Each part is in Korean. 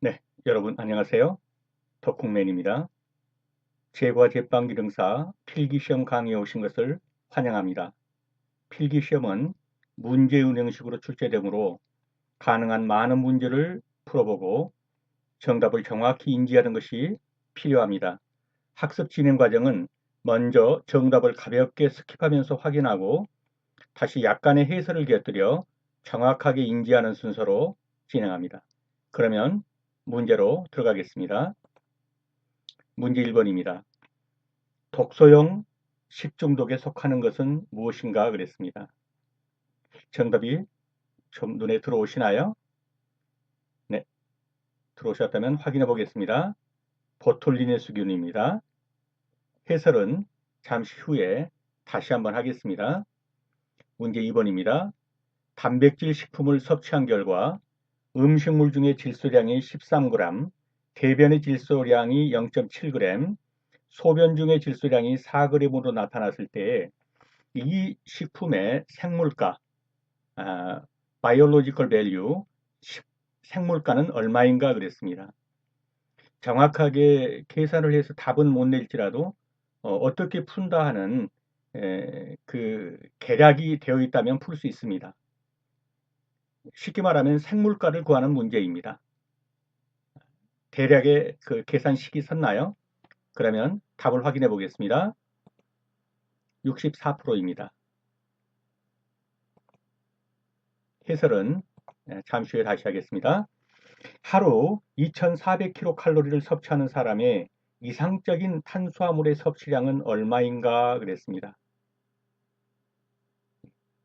네, 여러분 안녕하세요. 덕국맨입니다. 제과제빵기능사 필기시험 강의에 오신 것을 환영합니다. 필기시험은 문제운 형식으로 출제되므로 가능한 많은 문제를 풀어보고 정답을 정확히 인지하는 것이 필요합니다. 학습 진행 과정은 먼저 정답을 가볍게 스킵하면서 확인하고 다시 약간의 해설을 곁들여 정확하게 인지하는 순서로 진행합니다. 그러면 문제로 들어가겠습니다. 문제 1번입니다. 독소용 식중독에 속하는 것은 무엇인가 그랬습니다. 정답이 좀 눈에 들어오시나요? 네, 들어오셨다면 확인해 보겠습니다. 보톨리네수균입니다. 해설은 잠시 후에 다시 한번 하겠습니다. 문제 2번입니다. 단백질 식품을 섭취한 결과 음식물 중에 질소량이 13g, 대변의 질소량이 0.7g, 소변 중의 질소량이 4g으로 나타났을 때 이 식품의 생물가, biological value, 생물가는 얼마인가 그랬습니다. 정확하게 계산을 해서 답은 못 낼지라도 어떻게 푼다 하는 그 계략이 되어 있다면 풀 수 있습니다. 쉽게 말하면 생물가를 구하는 문제입니다. 대략의 그 계산식이 섰나요? 그러면 답을 확인해 보겠습니다. 64%입니다. 해설은 잠시 후에 다시 하겠습니다. 하루 2400kcal를 섭취하는 사람의 이상적인 탄수화물의 섭취량은 얼마인가 그랬습니다.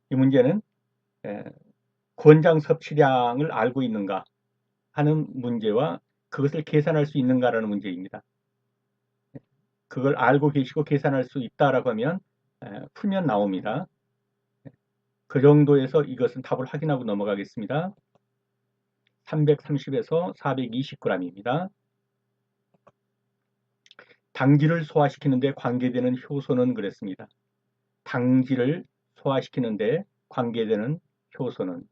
이 문제는 권장 섭취량을 알고 있는가 하는 문제와 그것을 계산할 수 있는가라는 문제입니다. 그걸 알고 계시고 계산할 수 있다라고 하면 풀면 나옵니다. 그 정도에서 이것은 답을 확인하고 넘어가겠습니다. 330에서 420g입니다. 당질을 소화시키는 데 관계되는 효소는 그랬습니다. 당질을 소화시키는 데 관계되는 효소는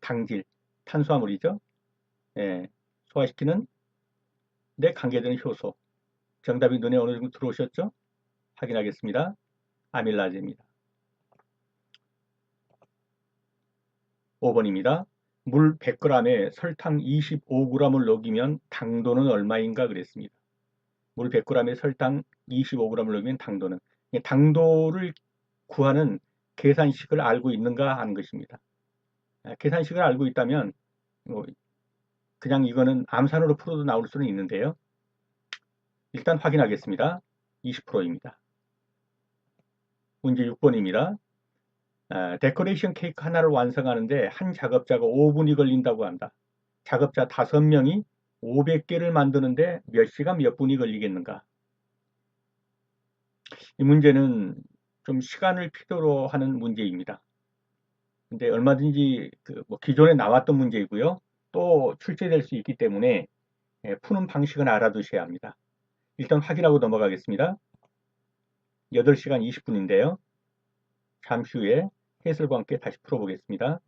당질, 탄수화물이죠. 예, 소화시키는 데 관계되는 효소. 정답이 눈에 어느 정도 들어오셨죠? 확인하겠습니다. 아밀라제입니다. 5번입니다. 물 100g에 설탕 25g을 녹이면 당도는 얼마인가 그랬습니다. 물 100g에 설탕 25g을 넣으면 당도는 당도를 구하는 계산식을 알고 있는가 하는 것입니다. 계산식을 알고 있다면 뭐 그냥 이거는 암산으로 풀어도 나올 수는 있는데요. 일단 확인하겠습니다. 20%입니다. 문제 6번입니다. 데코레이션 케이크 하나를 완성하는데 한 작업자가 5분이 걸린다고 한다. 작업자 5명이 500개를 만드는데 몇 시간 몇 분이 걸리겠는가? 이 문제는 좀 시간을 필요로 하는 문제입니다. 근데 얼마든지 뭐 기존에 나왔던 문제이고요. 또 출제될 수 있기 때문에 푸는 방식은 알아두셔야 합니다. 일단 확인하고 넘어가겠습니다. 8시간 20분인데요. 잠시 후에 해설과 함께 다시 풀어보겠습니다.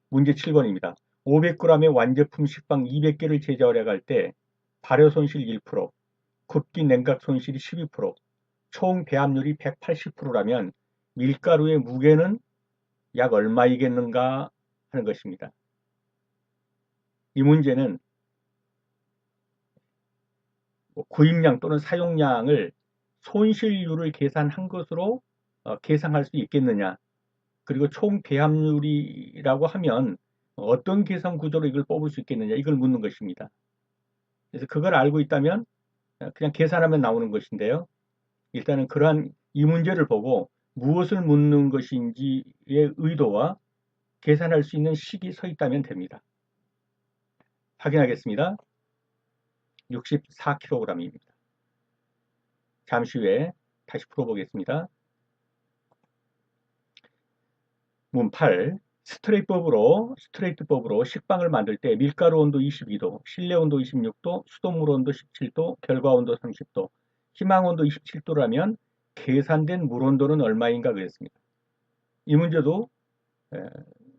문제 7번입니다. 500g의 완제품 식빵 200개를 제조하려고 할 때 발효 손실 1%, 굽기 냉각 손실이 12%, 총 배합률이 180%라면 밀가루의 무게는 약 얼마이겠는가 하는 것입니다. 이 문제는 구입량 또는 사용량을 손실률을 계산한 것으로 계산할 수 있겠느냐, 그리고 총 배합률이라고 하면 어떤 계산 구조로 이걸 뽑을 수 있겠느냐, 이걸 묻는 것입니다. 그래서 그걸 알고 있다면 그냥 계산하면 나오는 것인데요. 일단은 그러한 이 문제를 보고 무엇을 묻는 것인지의 의도와 계산할 수 있는 식이 서 있다면 됩니다. 확인하겠습니다. 64kg입니다. 잠시 후에 다시 풀어보겠습니다. 문 8. 스트레이트법으로 식빵을 만들 때 밀가루 온도 22도, 실내 온도 26도, 수돗물 온도 17도, 결과 온도 30도, 희망 온도 27도라면 계산된 물 온도는 얼마인가 그랬습니다. 이 문제도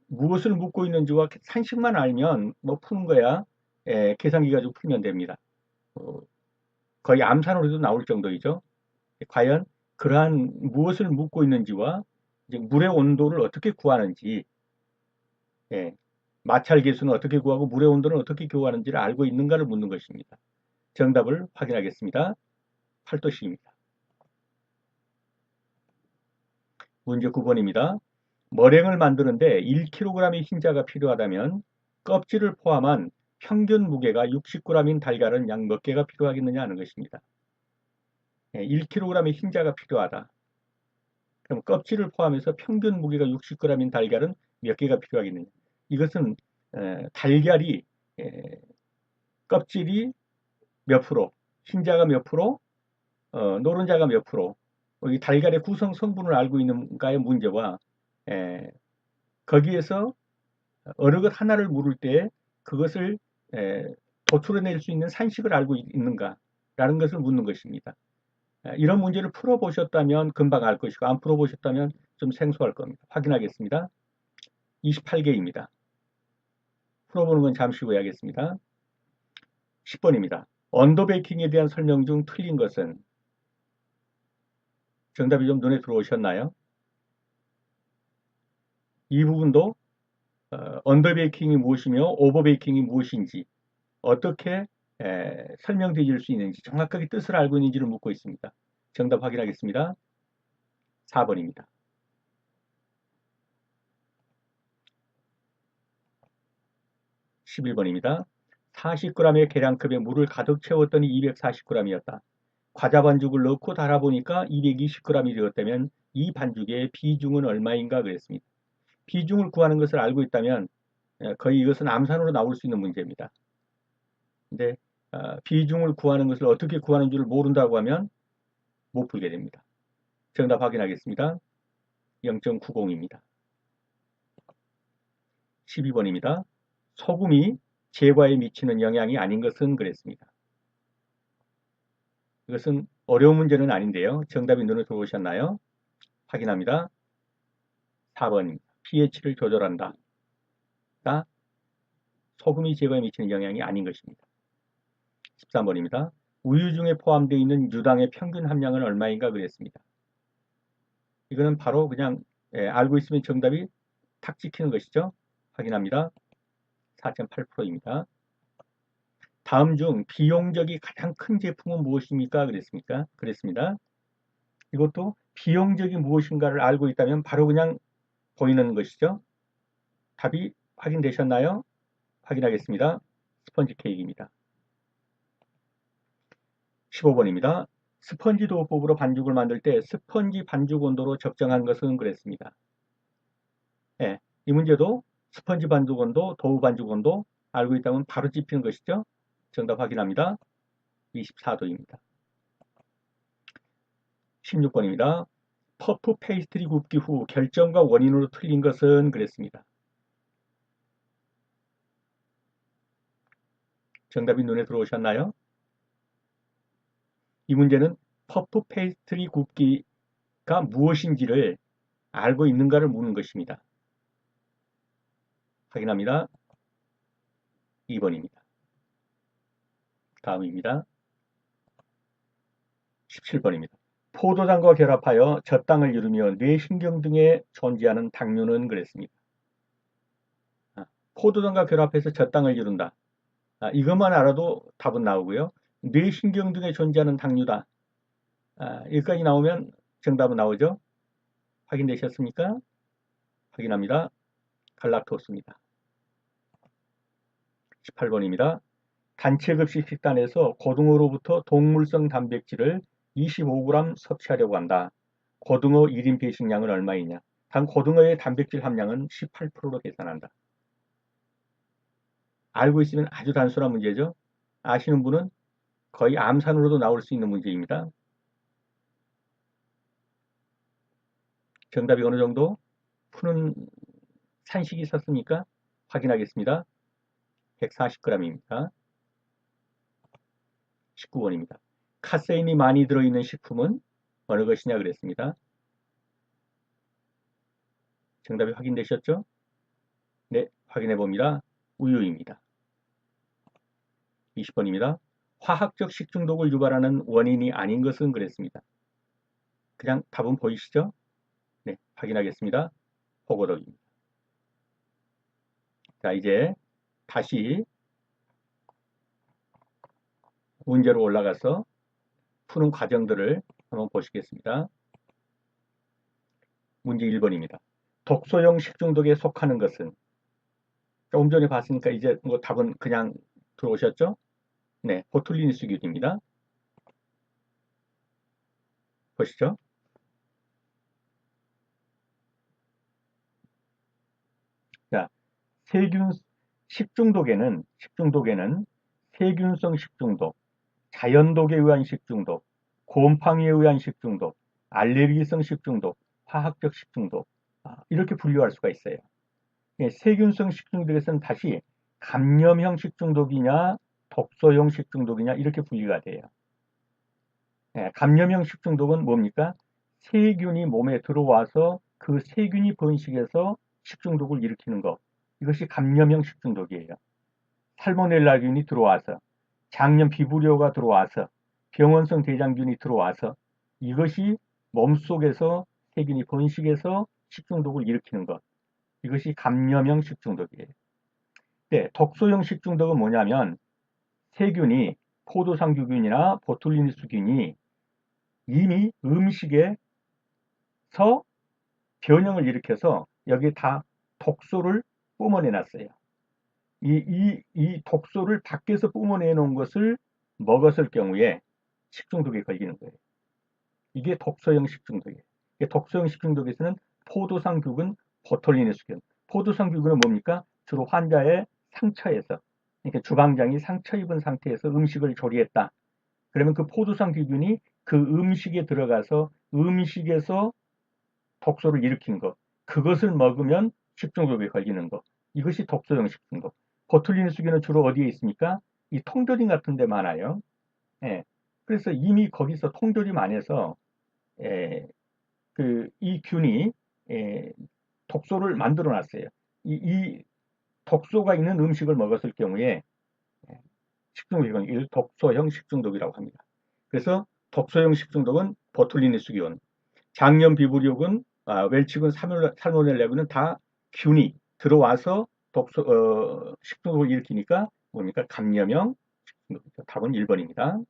무엇을 묻고 있는지와 산식만 알면 뭐 푸는 거야 계산기 가지고 풀면 됩니다. 어, 거의 암산으로도 나올 정도이죠. 과연 그러한 무엇을 묻고 있는지와 이제 물의 온도를 어떻게 구하는지, 예, 마찰 계수는 어떻게 구하고 물의 온도는 어떻게 구하는지를 알고 있는가를 묻는 것입니다. 정답을 확인하겠습니다. 8도씩입니다. 문제 9번입니다. 머랭을 만드는데 1kg의 흰자가 필요하다면 껍질을 포함한 평균 무게가 60g인 달걀은 약 몇 개가 필요하겠느냐 하는 것입니다. 1kg의 흰자가 필요하다. 그럼 껍질을 포함해서 평균 무게가 60g인 달걀은 몇 개가 필요하겠느냐. 이것은 달걀이 껍질이 몇 프로, 흰자가 몇 프로, 노른자가 몇 프로, 이 달걀의 구성 성분을 알고 있는가의 문제와 거기에서 어느 것 하나를 물을 때 그것을 도출해낼 수 있는 산식을 알고 있는가라는 것을 묻는 것입니다. 이런 문제를 풀어보셨다면 금방 알 것이고 안 풀어보셨다면 좀 생소할 겁니다. 확인하겠습니다. 28개입니다. 풀어보는 건 잠시 후에 하겠습니다. 10번입니다. 언더베이킹에 대한 설명 중 틀린 것은 정답이 좀 눈에 들어오셨나요? 이 부분도 언더베이킹이 무엇이며 오버베이킹이 무엇인지 어떻게 설명드릴 수 있는지 정확하게 뜻을 알고 있는지를 묻고 있습니다. 정답 확인하겠습니다. 4번입니다. 11번입니다. 40g의 계량컵에 물을 가득 채웠더니 240g이었다. 과자 반죽을 넣고 달아보니까 220g이 되었다면 이 반죽의 비중은 얼마인가 그랬습니다. 비중을 구하는 것을 알고 있다면 거의 이것은 암산으로 나올 수 있는 문제입니다. 근데 비중을 구하는 것을 어떻게 구하는 줄을 모른다고 하면 못 풀게 됩니다. 정답 확인하겠습니다. 0.90입니다. 12번입니다. 소금이 제과에 미치는 영향이 아닌 것은 그랬습니다. 이것은 어려운 문제는 아닌데요. 정답이 눈에 들어오셨나요? 확인합니다. 4번입니다. pH를 조절한다. 소금이 제과에 미치는 영향이 아닌 것입니다. 13번입니다. 우유 중에 포함되어 있는 유당의 평균 함량은 얼마인가 그랬습니다. 이거는 바로 그냥 알고 있으면 정답이 탁 찍히는 것이죠. 확인합니다. 4.8%입니다. 다음 중 비용적이 가장 큰 제품은 무엇입니까? 그랬습니다. 이것도 비용적이 무엇인가를 알고 있다면 바로 그냥 보이는 것이죠. 답이 확인되셨나요? 확인하겠습니다. 스펀지 케이크입니다. 15번입니다. 스펀지 도우법으로 반죽을 만들 때 스펀지 반죽 온도로 적정한 것은 그랬습니다. 예, 이 문제도 스펀지 반죽 온도, 도우 반죽 온도 알고 있다면 바로 찝히는 것이죠. 정답 확인합니다. 24도입니다. 16번입니다. 퍼프 페이스트리 굽기 후 결정과 원인으로 틀린 것은 그랬습니다. 정답이 눈에 들어오셨나요? 이 문제는 퍼프 페이스트리 굽기가 무엇인지를 알고 있는가를 묻는 것입니다. 확인합니다. 2번입니다. 다음입니다. 17번입니다. 포도당과 결합하여 젖당을 이루며 뇌신경 등에 존재하는 당류는 그랬습니다. 포도당과 결합해서 젖당을 이룬다. 이것만 알아도 답은 나오고요. 뇌신경 등에 존재하는 당류다. 여기까지 나오면 정답은 나오죠. 확인되셨습니까? 확인합니다. 갈락토스입니다. 18번입니다. 단체급식 식단에서 고등어로부터 동물성 단백질을 25g 섭취하려고 한다. 고등어 1인 배식량은 얼마이냐? 단 고등어의 단백질 함량은 18%로 계산한다. 알고 있으면 아주 단순한 문제죠. 아시는 분은 거의 암산으로도 나올 수 있는 문제입니다. 정답이 어느 정도 푸는 산식이 있었습니까? 확인하겠습니다. 140g입니다. 19번입니다. 카세인이 많이 들어있는 식품은 어느 것이냐 그랬습니다. 정답이 확인되셨죠? 네, 확인해 봅니다. 우유입니다. 20번입니다. 화학적 식중독을 유발하는 원인이 아닌 것은 그랬습니다. 그냥 답은 보이시죠? 네, 확인하겠습니다. 호거덕입니다. 자, 이제 다시 문제로 올라가서 푸는 과정들을 한번 보시겠습니다. 문제 1번입니다. 독소형 식중독에 속하는 것은, 조금 전에 봤으니까 이제 뭐 답은 그냥 들어오셨죠? 네, 보툴리누스균입니다. 보시죠. 자, 세균 식중독에는 세균성 식중독, 자연독에 의한 식중독, 곰팡이에 의한 식중독, 알레르기성 식중독, 화학적 식중독, 이렇게 분류할 수가 있어요. 예, 세균성 식중독에서는 다시 감염형 식중독이냐 독소형 식중독이냐 이렇게 분리가 돼요. 예, 감염형 식중독은 뭡니까? 세균이 몸에 들어와서 그 세균이 번식해서 식중독을 일으키는 것. 이것이 감염형 식중독이에요. 살모넬라균이 들어와서, 장염 비브리오가 들어와서, 병원성 대장균이 들어와서 이것이 몸속에서 세균이 번식해서 식중독을 일으키는 것. 이것이 감염형 식중독이에요. 네, 독소형 식중독은 뭐냐면 세균이 포도상구균이나 보툴리누스균이 이미 음식에서 변형을 일으켜서 여기에 다 독소를 뿜어내 놨어요. 이 독소를 밖에서 뿜어내 놓은 것을 먹었을 경우에 식중독에 걸리는 거예요. 이게 독소형 식중독이에요. 독소형 식중독에서는 포도상균, 보툴리누스균. 포도상균은 뭡니까? 주로 환자의 상처에서, 그러니까 주방장이 상처 입은 상태에서 음식을 조리했다. 그러면 그 포도상균이 그 음식에 들어가서 음식에서 독소를 일으킨 것. 그것을 먹으면 식중독에 걸리는 것. 이것이 독소형 식중독. 보툴리누스균은 주로 어디에 있습니까? 이 통조림 같은 데 많아요. 예. 그래서 이미 거기서 통조림 안에서 예, 이 균이 독소를 만들어 놨어요. 이 독소가 있는 음식을 먹었을 경우에 식중독이 이걸 독소형 식중독이라고 합니다. 그래서 독소형 식중독은 보툴리누스균, 장염 비브리오균, 웰치균, 살모넬라균은 다 균이 들어와서 식중독을 일으키니까 뭡니까? 감염형 식중독이죠. 답은 1번입니다.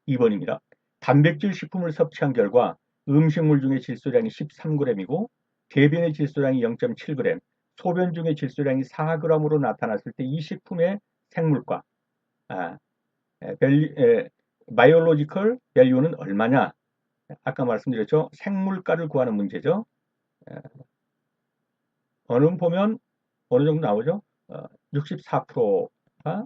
2번입니다. 단백질 식품을 섭취한 결과 음식물 중의 질소량이 13g이고 대변의 질소량이 0.7g, 소변 중의 질소량이 4g으로 나타났을 때 이 식품의 생물가, 아, 바이올로지컬 밸류는 얼마냐? 아까 말씀드렸죠. 생물가를 구하는 문제죠. 어느 보면 어느 정도 나오죠? 64%가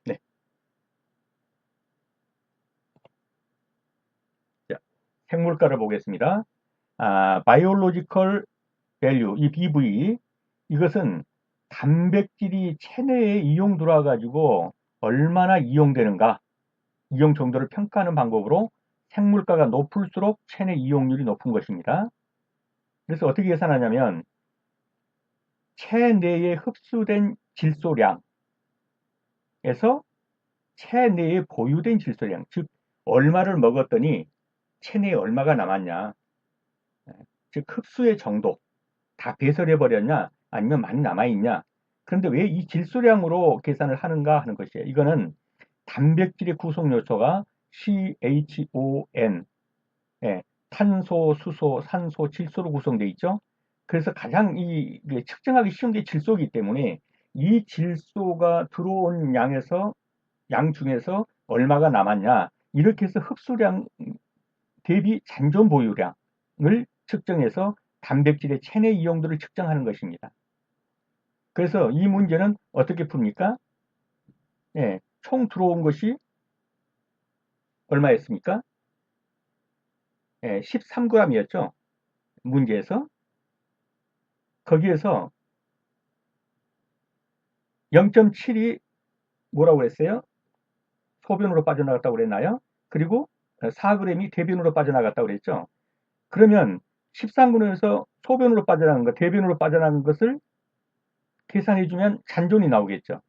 네. 자, 생물가를 보겠습니다. 바이올로지컬 밸류, 이 BV, 이것은 단백질이 체내에 이용 들어와 가지고 얼마나 이용되는가, 이용 정도를 평가하는 방법으로 생물가가 높을수록 체내 이용률이 높은 것입니다. 그래서 어떻게 계산하냐면 체내에 흡수된 질소량에서 체내에 보유된 질소량, 즉 얼마를 먹었더니 체내에 얼마가 남았냐, 즉 흡수의 정도, 다 배설해 버렸냐 아니면 많이 남아있냐. 그런데 왜 이 질소량으로 계산을 하는가 하는 것이에요. 이거는 단백질의 구성 요소가 CHON, 예, 탄소, 수소, 산소, 질소로 구성되어 있죠. 그래서 가장 측정하기 쉬운 게 질소이기 때문에 이 질소가 들어온 양 중에서 얼마가 남았냐, 이렇게 해서 흡수량 대비 잔존 보유량을 측정해서 단백질의 체내 이용도를 측정하는 것입니다. 그래서 이 문제는 어떻게 풉니까? 예, 총 들어온 것이 얼마였습니까? 예, 13g이었죠. 문제에서. 거기에서 0.7이 뭐라고 그랬어요? 소변으로 빠져나갔다고 그랬나요? 그리고 4g이 대변으로 빠져나갔다고 그랬죠. 그러면 13g에서 소변으로 빠져나간 것, 대변으로 빠져나간 것을 계산해주면 잔존이 나오겠죠.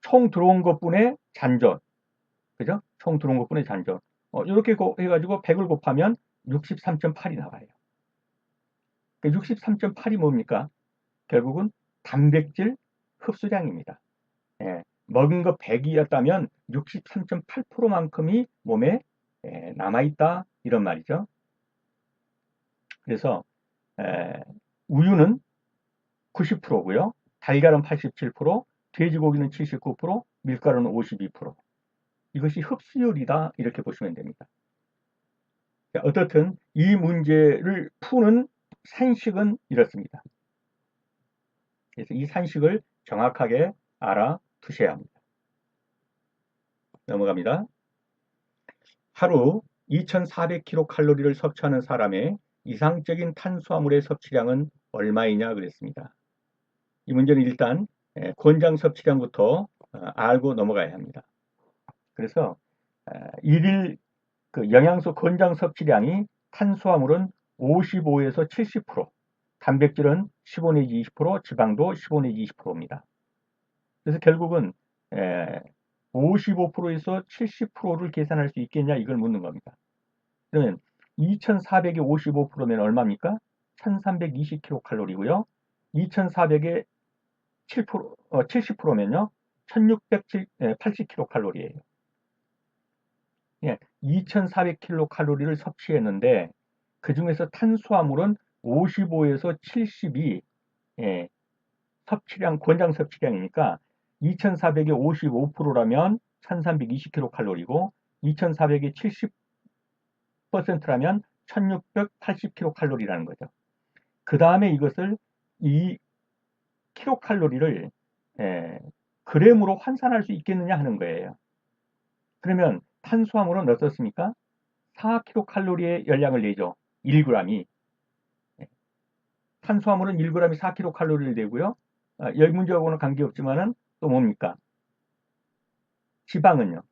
총 들어온 것분의 잔존. 그죠? 총 들어온 것분의 잔존. 이렇게 해가지고 100을 곱하면 63.8이 나와요. 63.8이 뭡니까? 결국은 단백질 흡수량입니다. 예, 먹은 거 100이었다면 63.8%만큼이 몸에 남아있다 이런 말이죠. 그래서 우유는 90%고요. 달걀은 87%, 돼지고기는 79%, 밀가루는 52%. 이것이 흡수율이다 이렇게 보시면 됩니다. 어떻든 이 문제를 푸는 산식은 이렇습니다. 그래서 이 산식을 정확하게 알아두셔야 합니다. 넘어갑니다. 하루 2400kcal를 섭취하는 사람의 이상적인 탄수화물의 섭취량은 얼마이냐 그랬습니다. 이 문제는 일단 권장 섭취량부터 알고 넘어가야 합니다. 그래서 일일 그 영양소 권장 섭취량이 탄수화물은 55에서 70%, 단백질은 15 내지 20%, 지방도 15 내지 20%입니다. 그래서 결국은 55%에서 70%를 계산할 수 있겠냐 이걸 묻는 겁니다. 그러면 2400에 55%면 얼마입니까? 1320kcal고요. 2400에 70%면요. 1680kcal예요. 예, 2400kcal를 섭취했는데 그 중에서 탄수화물은 55에서 70이 섭취량, 권장 섭취량이니까 2400에 55%라면 1320kcal이고 2400에 70%라면 1680kcal라는 거죠. 그 다음에 이것을 이 킬로칼로리를 그램으로 환산할 수 있겠느냐 하는 거예요. 그러면 탄수화물은 어떻습니까? 4kcal의 열량을 내죠. 1g이. 탄수화물은 1g이 4kcal를 내고요. 열 문제하고는 관계없지만은 또 뭡니까? 지방은요.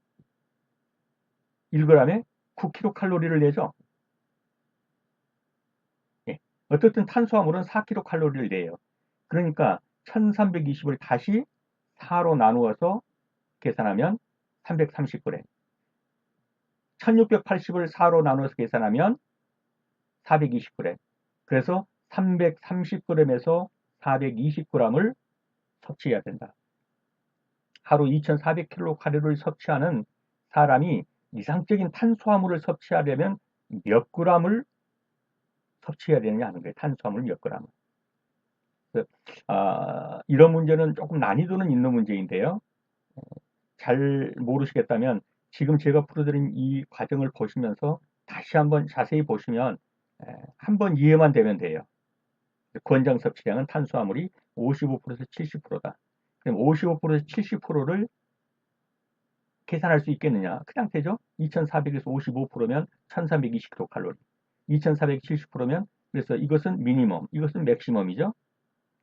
1g에 9kcal를 내죠. 예. 어쨌든 탄수화물은 4kcal를 내요. 그러니까 1320을 다시 4로 나누어서 계산하면 330g. 1680을 4로 나눠서 계산하면 420g. 그래서 330g에서 420g을 섭취해야 된다. 하루 2400kcal를 섭취하는 사람이 이상적인 탄수화물을 섭취하려면 몇 g을 섭취해야 되느냐 하는 거예요. 탄수화물 몇 g을. 이런 문제는 조금 난이도는 있는 문제인데요. 잘 모르시겠다면 지금 제가 풀어드린 이 과정을 보시면서 다시 한번 자세히 보시면 한번 이해만 되면 돼요. 권장 섭취량은 탄수화물이 55%에서 70%다. 그럼 55%에서 70%를 계산할 수 있겠느냐? 그 상태죠. 2400에서 55%면 1320kcal. 2470%면 그래서 이것은 미니멈, 이것은 맥시멈이죠.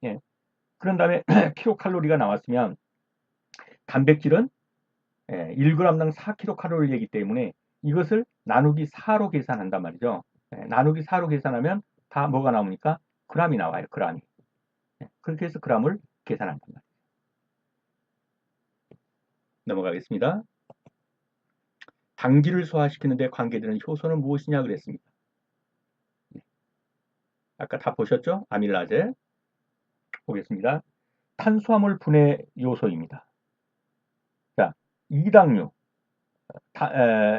예. 그런 다음에 킬로칼로리가 나왔으면 단백질은 1g당 4kcal이기 때문에 이것을 나누기 4로 계산한단 말이죠. 나누기 4로 계산하면 다 뭐가 나옵니까? g이 나와요. g이. 그렇게 해서 g을 계산한단 말이죠. 넘어가겠습니다. 당기를 소화시키는 데 관계되는 효소는 무엇이냐 그랬습니다. 아까 다 보셨죠? 아밀라제. 보겠습니다. 탄수화물 분해 요소입니다. 자, 이당류.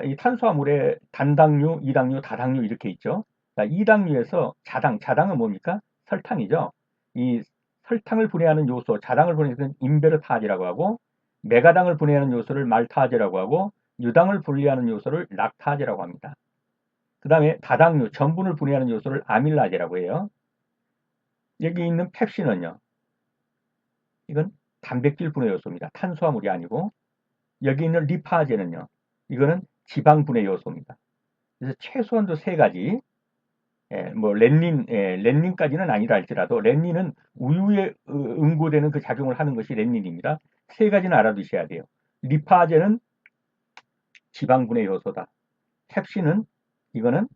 이 탄수화물에 단당류, 이당류, 다당류 이렇게 있죠. 자, 이당류에서 자당은 뭡니까? 설탕이죠. 이 설탕을 분해하는 요소, 자당을 분해하는 인베르타제라고 하고, 메가당을 분해하는 요소를 말타제라고 하고, 유당을 분리하는 요소를 락타제라고 합니다. 그 다음에 다당류, 전분을 분해하는 요소를 아밀라제라고 해요. 여기 있는 펩신은요. 이건 단백질 분해 요소입니다. 탄수화물이 아니고, 여기 있는 리파제는요. 이거는 지방 분해 요소입니다. 그래서 최소한도 세 가지, 뭐 렌닌까지는 아니라 할지라도 렌닌은 우유에 응고되는 그 작용을 하는 것이 렌닌입니다. 세 가지는 알아두셔야 돼요. 리파제는 지방분해 효소다. 펩신은 이거는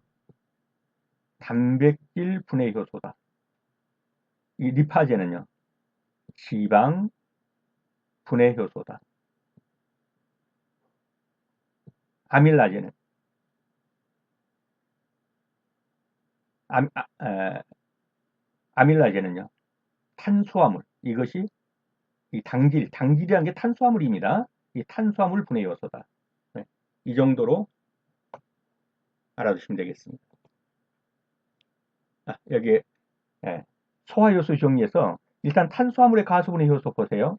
단백질 분해 효소다. 이 리파제는요, 지방 분해 효소다. 아밀라제는 아밀라제는요, 탄수화물. 이것이 이 당질이라는 게 탄수화물입니다. 이 탄수화물 분해 요소다. 네, 이 정도로 알아두시면 되겠습니다. 여기에 소화 요소 정리해서 일단 탄수화물의 가수 분해 효소 보세요.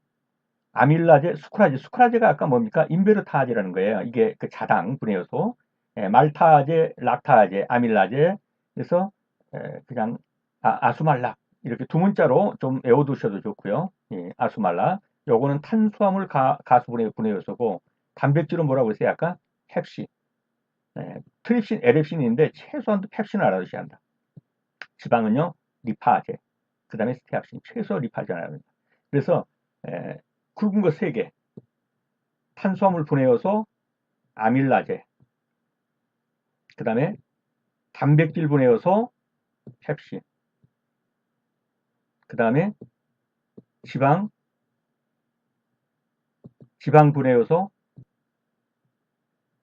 아밀라제, 수크라제가 아까 뭡니까? 인베르타제라는 거예요. 이게 그 자당 분해 요소. 말타제, 락타제, 아밀라제. 그래서 그냥 아수말락 이렇게 두 문자로 좀 외워두셔도 좋고요. 아수말락. 요거는 탄수화물 가수 분해 요소고, 단백질은 뭐라고 했어요? 아까 펩신. 트립신, 에렙신인데 최소한도 펩신을 알아두셔야 한다. 지방은요, 리파제. 그 다음에 스테압신. 최소 리파제 알아야 합니다. 그래서 굵은 거 3개. 탄수화물 분해 요소, 아밀라제. 그 다음에 단백질 분해 요소, 펩신. 그 다음에 지방 분해 요소,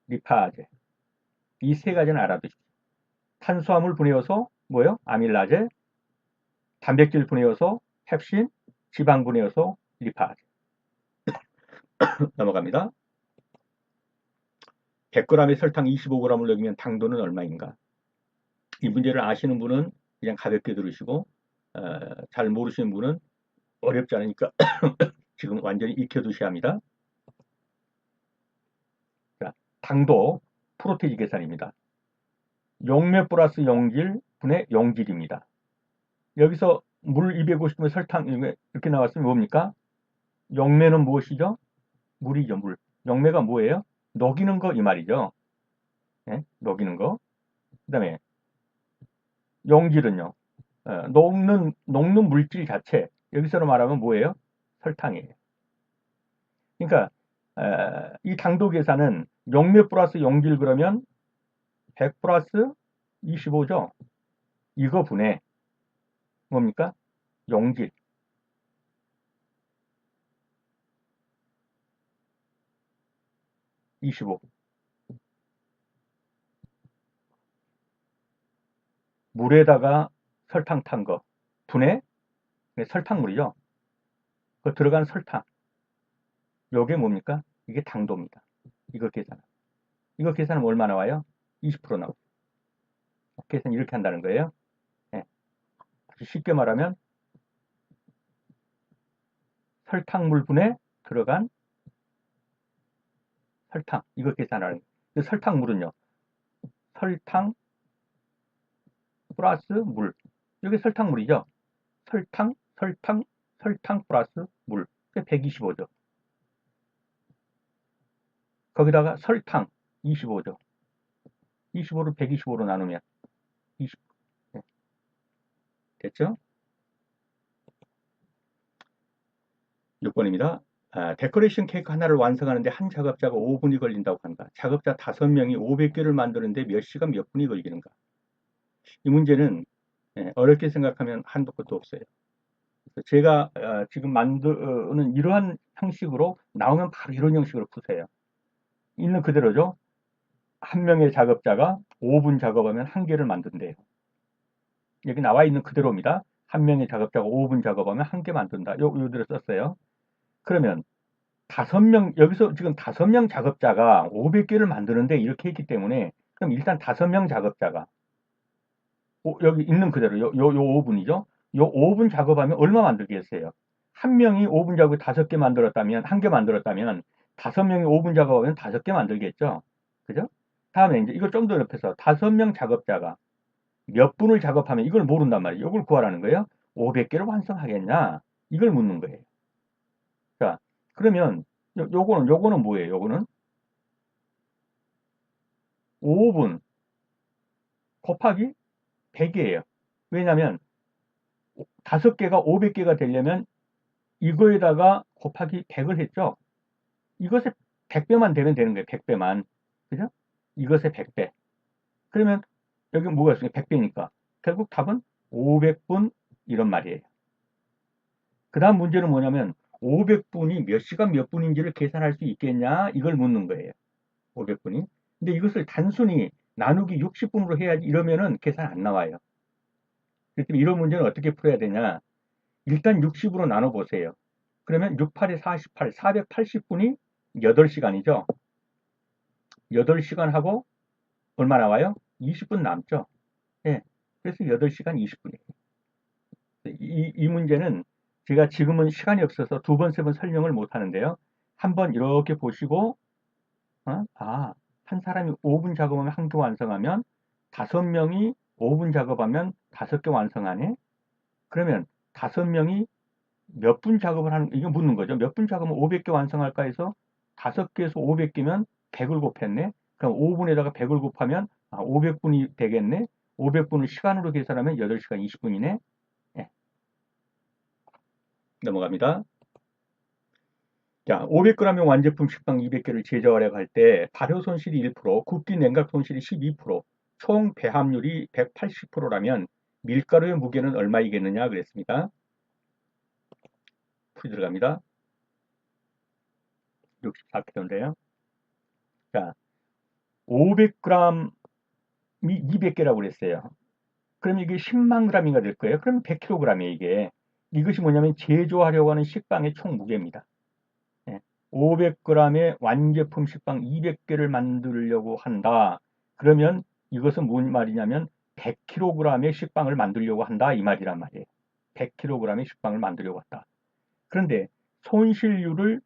리파제. 이 3가지는 알아두십시오. 탄수화물 분해 요소, 뭐요? 아밀라제. 단백질 분해 요소, 펩신. 지방 분해 요소, 리파제. 넘어갑니다. 100g의 설탕 25g을 넣으면 당도는 얼마인가? 이 문제를 아시는 분은 그냥 가볍게 들으시고, 잘 모르시는 분은 어렵지 않으니까 지금 완전히 익혀두셔야 합니다. 자, 당도 프로테이지 계산입니다. 용매 플러스 용질 분의 용질입니다. 여기서 물 250에 설탕 이렇게 나왔으면 뭡니까? 용매는 무엇이죠? 물이죠, 물. 용매가 뭐예요? 녹이는 거 이 말이죠. 네? 녹이는 거. 그 다음에 용질은요. 녹는 물질 자체. 여기서로 말하면 뭐예요? 설탕이에요. 그러니까 이 당도 계산은 용매 플러스 용질 그러면 100 플러스 25죠. 이거 분해 뭡니까? 용질 25. 물에다가 설탕 탄 거 분해 설탕물이죠. 그 들어간 설탕 요게 뭡니까? 이게 당도입니다. 이거 계산. 이거 계산하면 얼마 나와요? 20% 나오죠. 계산 이렇게 한다는 거예요. 네. 쉽게 말하면 설탕물 분에 들어간 설탕 이거 계산하는 거예요. 설탕물은요. 설탕 플러스 물. 이게 설탕물이죠. 설탕 플러스 물. 125죠. 거기다가 설탕 25죠. 25를 125로 나누면 20. 네. 됐죠? 6번입니다. 데코레이션 케이크 하나를 완성하는데 한 작업자가 5분이 걸린다고 한다. 작업자 5명이 500개를 만드는데 몇 시간 몇 분이 걸리는가? 이 문제는 어렵게 생각하면 한도 끝도 없어요. 제가 지금 만드는 이러한 형식으로 나오면 바로 이런 형식으로 푸세요. 있는 그대로죠. 한 명의 작업자가 5분 작업하면 한 개를 만든대요. 여기 나와 있는 그대로입니다. 한 명의 작업자가 5분 작업하면 한 개 만든다. 요대로 썼어요. 그러면 5명, 여기서 지금 5명 작업자가 500개를 만드는데 이렇게 했기 때문에 그럼 일단 5명 작업자가 여기 있는 그대로 요 5분이죠. 요 5분 작업하면 얼마 만들겠어요? 한 명이 5분 작업을 5개 만들었다면, 한 개 만들었다면 5명이 5분 작업하면 5개 만들겠죠. 그죠? 다음에 이제 이걸 좀 더 높여서 5명 작업자가 몇 분을 작업하면 이걸 모른단 말이에요. 이걸 구하라는 거예요. 500개를 완성하겠냐? 이걸 묻는 거예요. 자, 그러면 요거는 뭐예요? 요거는 5분 곱하기 100이에요. 왜냐하면 5개가 500개가 되려면 이거에다가 곱하기 100을 했죠. 이것에 100배만 되면 되는 거예요. 100배만. 그죠? 이것의 100배. 그러면 여기 뭐가 있어요? 100배니까. 결국 답은 500분 이런 말이에요. 그 다음 문제는 뭐냐면 500분이 몇 시간 몇 분인지를 계산할 수 있겠냐? 이걸 묻는 거예요. 500분이. 근데 이것을 단순히 나누기 60분으로 해야지 이러면은 계산 안 나와요. 그래서 이런 문제는 어떻게 풀어야 되냐? 일단 60으로 나눠 보세요. 그러면 6, 8에 48, 480분이 8시간이죠. 8시간 하고 얼마 나와요? 20분 남죠. 예. 그래서 8시간 20분이에요. 이 문제는 제가 지금은 시간이 없어서 두 번, 세 번 설명을 못 하는데요. 한번 이렇게 보시고, 한 사람이 5분 작업하면 한 개 완성하면 5명이 5분 작업하면 5개 완성하네? 그러면 5명이 몇 분 작업을 하는, 이거 묻는 거죠. 몇 분 작업은 500개 완성할까 해서 5개에서 500개면 100을 곱했네. 그럼 5분에다가 100을 곱하면 500분이 되겠네. 500분을 시간으로 계산하면 8시간 20분이네. 예, 넘어갑니다. 자, 500g의 완제품 식빵 200개를 제조하려고 할 때 발효 손실이 1%, 굽기 냉각 손실이 12%, 총 배합률이 180%라면 밀가루의 무게는 얼마이겠느냐 그랬습니다. 풀이 들어갑니다. 64kg인데요. 자, 500g이 200개라고 그랬어요. 그럼 이게 10만 g이 될 거예요. 그럼 100kg이에요, 이게. 이것이 뭐냐면 제조하려고 하는 식빵의 총 무게입니다. 500g의 완제품 식빵 200개를 만들려고 한다. 그러면 이것은 뭔 말이냐면 100kg의 식빵을 만들려고 한다 이 말이란 말이에요. 100kg의 식빵을 만들려고 한다. 그런데 손실률을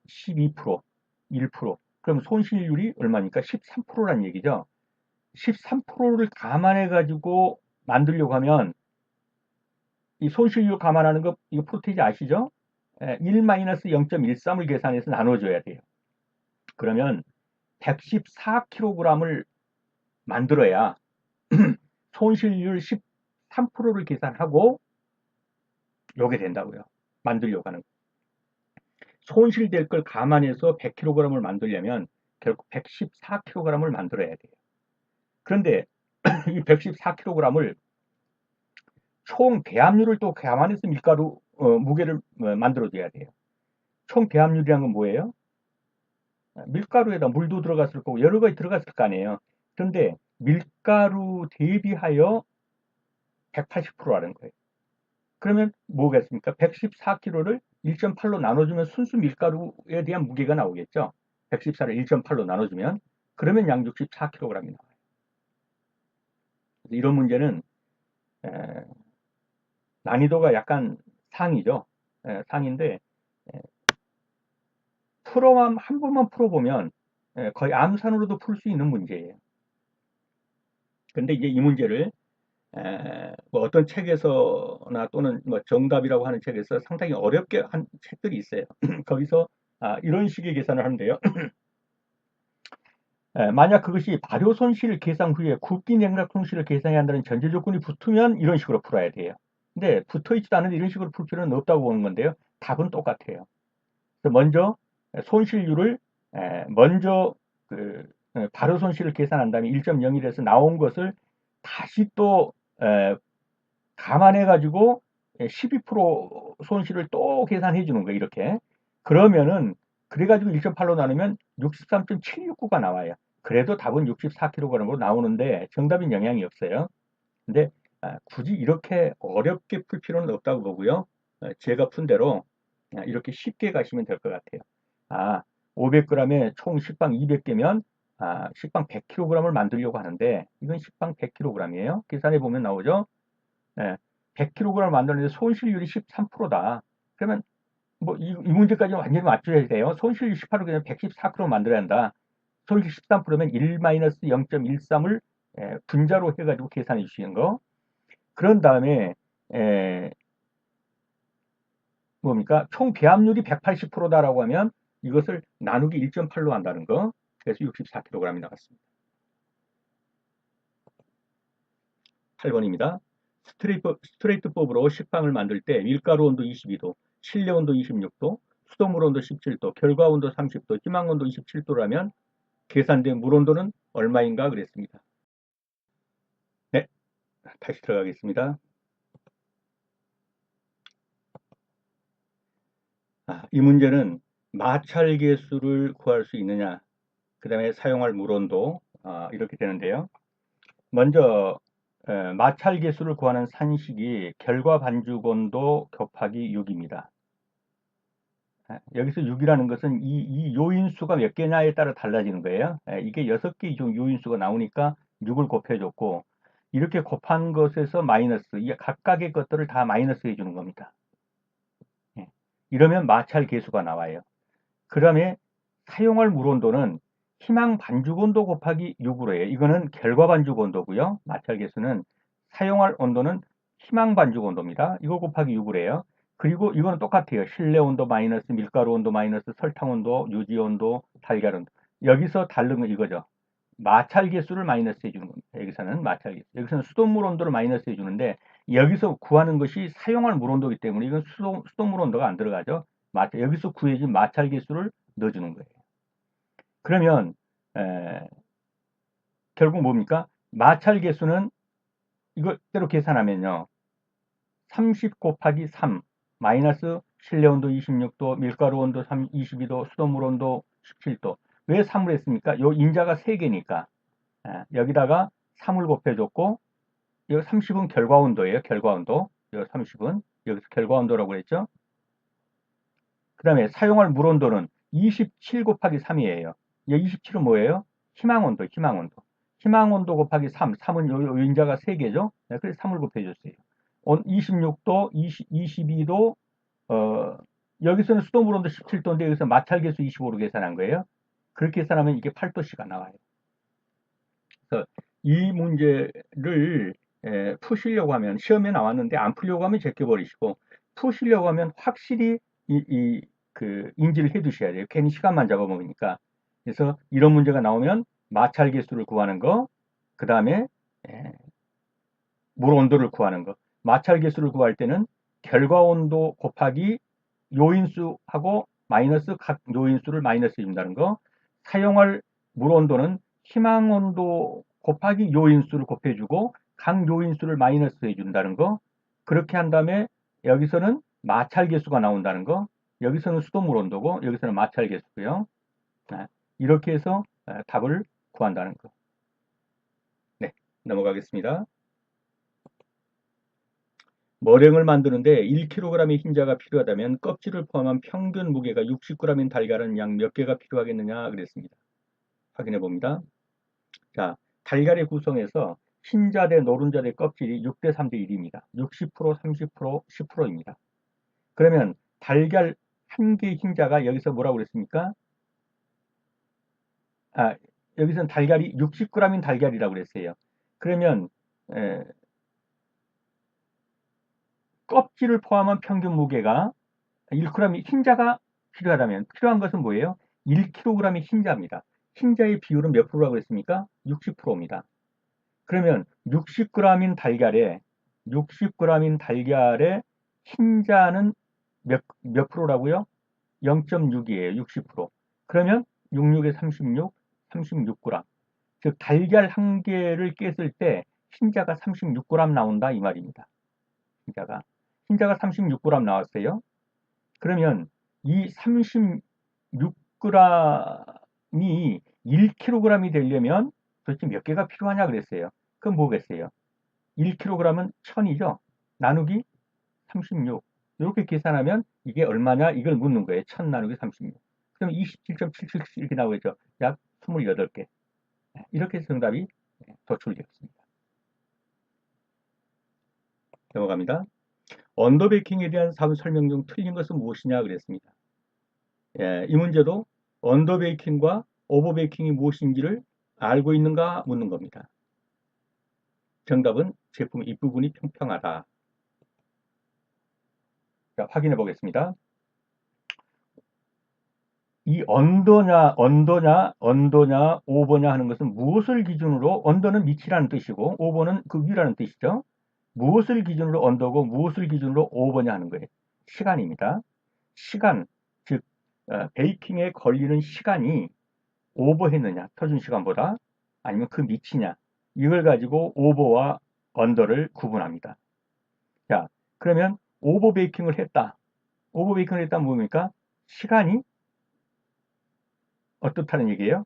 12%, 1%. 그럼 손실률이 얼마니까? 13%란 얘기죠. 13%를 감안해 가지고 만들려고 하면 이 손실률 감안하는 거 이거 프로테이지 아시죠? 1-0.13을 계산해서 나눠줘야 돼요. 그러면 114kg을 만들어야 손실률 13%를 계산하고 요게 된다고요. 만들려고 하는. 손실될 걸 감안해서 100kg을 만들려면 결국 114kg을 만들어야 돼요. 그런데 이 114kg을 총 배합률을 또 감안해서 밀가루 무게를 만들어줘야 돼요. 총 배합률이란 건 뭐예요? 밀가루에다 물도 들어갔을 거고 여러 가지 들어갔을 거 아니에요. 그런데 밀가루 대비하여 180%라는 거예요. 그러면 뭐겠습니까? 114kg를 1.8로 나눠주면 순수 밀가루에 대한 무게가 나오겠죠. 114를 1.8로 나눠주면 그러면 약 64kg이 나와요. 이런 문제는 난이도가 약간 상이죠. 상인데 풀어만 한 번만 풀어보면 거의 암산으로도 풀 수 있는 문제예요. 근데 이제 이 문제를 뭐 어떤 책에서나 또는 뭐 정답이라고 하는 책에서 상당히 어렵게 한 책들이 있어요. 거기서 이런 식의 계산을 하는데요. 만약 그것이 발효 손실 계산 후에 굽기 냉각 손실을 계산해야 한다는 전제 조건이 붙으면 이런 식으로 풀어야 돼요. 근데 붙어 있지도 않은데 이런 식으로 풀 필요는 없다고 보는 건데요. 답은 똑같아요. 그래서 먼저 손실률을 먼저 그 발효 손실을 계산한 다음에 1.01에서 나온 것을 다시 또 감안해 가지고 12% 손실을 또 계산해 주는 거예요. 이렇게. 그러면은 그래 가지고 1.8로 나누면 63.769가 나와요. 그래도 답은 64kg으로 나오는데 정답인 영향이 없어요. 근데 굳이 이렇게 어렵게 풀 필요는 없다고 보고요. 제가 푼 대로 이렇게 쉽게 가시면 될 것 같아요. 500g에 총 식빵 200개면 식빵 100kg을 만들려고 하는데 이건 식빵 100kg이에요. 계산해 보면 나오죠. 100kg을 만드는데 손실률이 13%다. 그러면 뭐 이 문제까지 완전히 맞춰야 돼요. 손실률 18로 그냥 114kg 만들어야 한다. 손실 13%면 1-0.13을 분자로 해가지고 계산해 주시는 거. 그런 다음에 뭡니까? 총 배합률이 180%다라고 하면 이것을 나누기 1.8로 한다는 거. 그래서 64kg이 나왔습니다. 8번입니다. 스트레이트법으로 식빵을 만들 때 밀가루 온도 22도, 실내 온도 26도, 수돗물 온도 17도, 결과 온도 30도, 희망 온도 27도라면 계산된 물 온도는 얼마인가 그랬습니다. 네, 다시 들어가겠습니다. 이 문제는 마찰계수를 구할 수 있느냐, 그 다음에 사용할 물 온도, 이렇게 되는데요. 먼저 마찰계수를 구하는 산식이 결과 반죽 온도 곱하기 6입니다. 여기서 6이라는 것은 이 요인수가 몇 개냐에 따라 달라지는 거예요. 이게 6개 요인수가 나오니까 6을 곱해줬고, 이렇게 곱한 것에서 마이너스, 각각의 것들을 다 마이너스 해주는 겁니다. 이러면 마찰 계수가 나와요. 그 다음에 사용할 물 온도는 희망 반죽 온도 곱하기 6으로 해요. 이거는 결과 반죽 온도고요. 마찰 계수는 사용할 온도는 희망 반죽 온도입니다. 이거 곱하기 6으로 해요. 그리고 이거는 똑같아요. 실내 온도 마이너스, 밀가루 온도 마이너스, 설탕 온도, 유지 온도, 달걀 온도. 여기서 다른 건 이거죠. 마찰 계수를 마이너스 해주는 겁니다. 여기서는 마찰 계수. 여기서는 수돗물 온도를 마이너스 해주는데 여기서 구하는 것이 사용할 물 온도이기 때문에 이건 수돗물 온도가 안 들어가죠. 여기서 구해진 마찰 계수를 넣어주는 거예요. 그러면 결국 뭡니까? 마찰 계수는 이것대로 계산하면요. 30 곱하기 3 마이너스 실내 온도 26도, 밀가루 온도 22도, 수돗물 온도 17도. 왜 3을 했습니까? 요 인자가 3개니까. 여기다가 3을 곱해줬고, 이 30은 결과 온도예요. 결과 온도. 이 30은 여기서 결과 온도라고 그랬죠. 그 다음에 사용할 물 온도는 27 곱하기 3이에요. 이 27은 뭐예요? 희망 온도, 희망 온도. 희망 온도 곱하기 3. 3은 요 인자가 3개죠. 그래서 3을 곱해줬어요. 26도, 22도, 여기서는 수돗물 온도 17도인데 여기서 마찰계수 25로 계산한 거예요. 그렇게 계산하면 이게 8도씨가 나와요. 그래서 이 문제를 푸시려고 하면 시험에 나왔는데 안 풀려고 하면 제껴버리시고 푸시려고 하면 확실히 그 인지를 해 두셔야 돼요. 괜히 시간만 잡아먹으니까. 그래서 이런 문제가 나오면 마찰 계수를 구하는 거, 그 다음에 물 온도를 구하는 거. 마찰 계수를 구할 때는 결과 온도 곱하기 요인수하고 마이너스 각 요인수를 마이너스 해준다는 거. 사용할 물 온도는 희망 온도 곱하기 요인수를 곱해주고 각 요인수를 마이너스 해준다는 거. 그렇게 한 다음에 여기서는 마찰 계수가 나온다는 거. 여기서는 수돗물 온도고 여기서는 마찰 계수고요. 이렇게 해서 답을 구한다는 거. 네, 넘어가겠습니다. 머랭을 만드는데 1kg의 흰자가 필요하다면 껍질을 포함한 평균 무게가 60g인 달걀은 약 몇 개가 필요하겠느냐 그랬습니다. 확인해 봅니다. 자, 달걀의 구성에서 흰자 대 노른자 대 껍질이 6대 3대 1입니다. 60%, 30%, 10%입니다. 그러면 달걀 한 개 흰자가 여기서 뭐라고 그랬습니까? 여기서는 달걀이 60g인 달걀이라고 그랬어요. 그러면 껍질을 포함한 평균 무게가 1g 흰자가 필요하다면 필요한 것은 뭐예요? 1kg의 흰자입니다. 흰자의 비율은 몇 프로라고 했습니까? 60%입니다. 그러면 60g인 달걀에 60g인 달걀에 흰자는 몇 프로라고요? 0.6이에요. 60%. 그러면 66에 36, 36g. 즉 달걀 한 개를 깼을 때 흰자가 36g 나온다 이 말입니다. 흰자가 36g 나왔어요. 그러면 이 36g이 1kg이 되려면 도대체 몇 개가 필요하냐 그랬어요. 그럼 뭐겠어요? 1kg은 1000이죠. 나누기 36. 이렇게 계산하면 이게 얼마냐 이걸 묻는 거예요. 1000 나누기 36. 그럼 27.77 이렇게 나오겠죠. 약 28개. 이렇게 해서 정답이 도출되었습니다. 넘어갑니다. 언더 베이킹에 대한 설명 중 틀린 것은 무엇이냐 그랬습니다. 이 문제도 언더 베이킹과 오버 베이킹이 무엇인지를 알고 있는가 묻는 겁니다. 정답은 제품 윗부분이 평평하다. 자, 확인해 보겠습니다. 이 언더냐, 오버냐 하는 것은 무엇을 기준으로, 언더는 밑이라는 뜻이고, 오버는 그 위라는 뜻이죠. 무엇을 기준으로 언더고, 무엇을 기준으로 오버냐 하는 거예요. 시간입니다. 시간, 즉, 베이킹에 걸리는 시간이 오버했느냐, 터준 시간보다 아니면 그 밑이냐, 이걸 가지고 오버와 언더를 구분합니다. 자, 그러면 오버 베이킹을 했다. 오버 베이킹을 했다면 뭡니까? 시간이 어떻다는 얘기예요?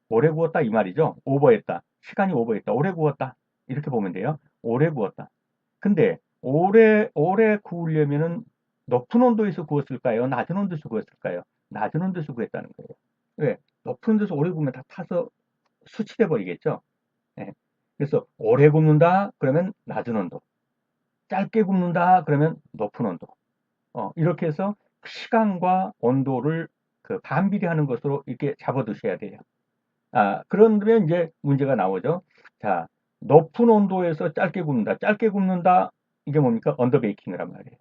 오래 구웠다 이 말이죠. 오버했다. 시간이 오버했다. 오래 구웠다. 이렇게 보면 돼요. 오래 구웠다. 근데 오래 구우려면은 높은 온도에서 구웠을까요? 낮은 온도에서 구웠을까요? 낮은 온도에서 구웠다는 거예요. 왜? 높은 온도에서 오래 구우면 다 타서 수치돼 버리겠죠. 예. 그래서 오래 굽는다 그러면 낮은 온도, 짧게 굽는다 그러면 높은 온도. 이렇게 해서 시간과 온도를 그 반비례하는 것으로 이렇게 잡아두셔야 돼요. 그러면 이제 문제가 나오죠. 자, 높은 온도에서 짧게 굽는다. 짧게 굽는다. 이게 뭡니까? 언더베이킹이란 말이에요.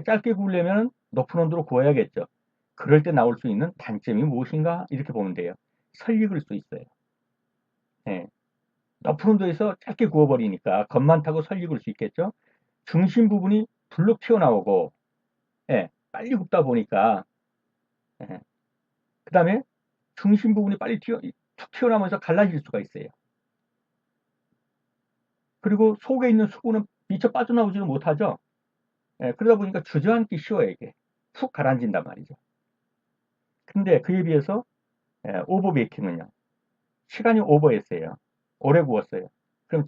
짧게 구우려면 높은 온도로 구워야겠죠. 그럴 때 나올 수 있는 단점이 무엇인가? 이렇게 보면 돼요. 설익을 수 있어요. 예. 높은 온도에서 짧게 구워버리니까 겉만 타고 설익을 수 있겠죠. 중심 부분이 불룩 튀어나오고, 예, 빨리 굽다 보니까, 예, 그 다음에 중심 부분이 빨리 툭 튀어나오면서 갈라질 수가 있어요. 그리고 속에 있는 수분은 미처 빠져나오지는 못하죠. 예, 그러다 보니까 주저앉기 쉬워요, 이게. 푹 가라앉는단 말이죠. 근데 그에 비해서 오버 베이킹은요. 시간이 오버했어요. 오래 구웠어요. 그럼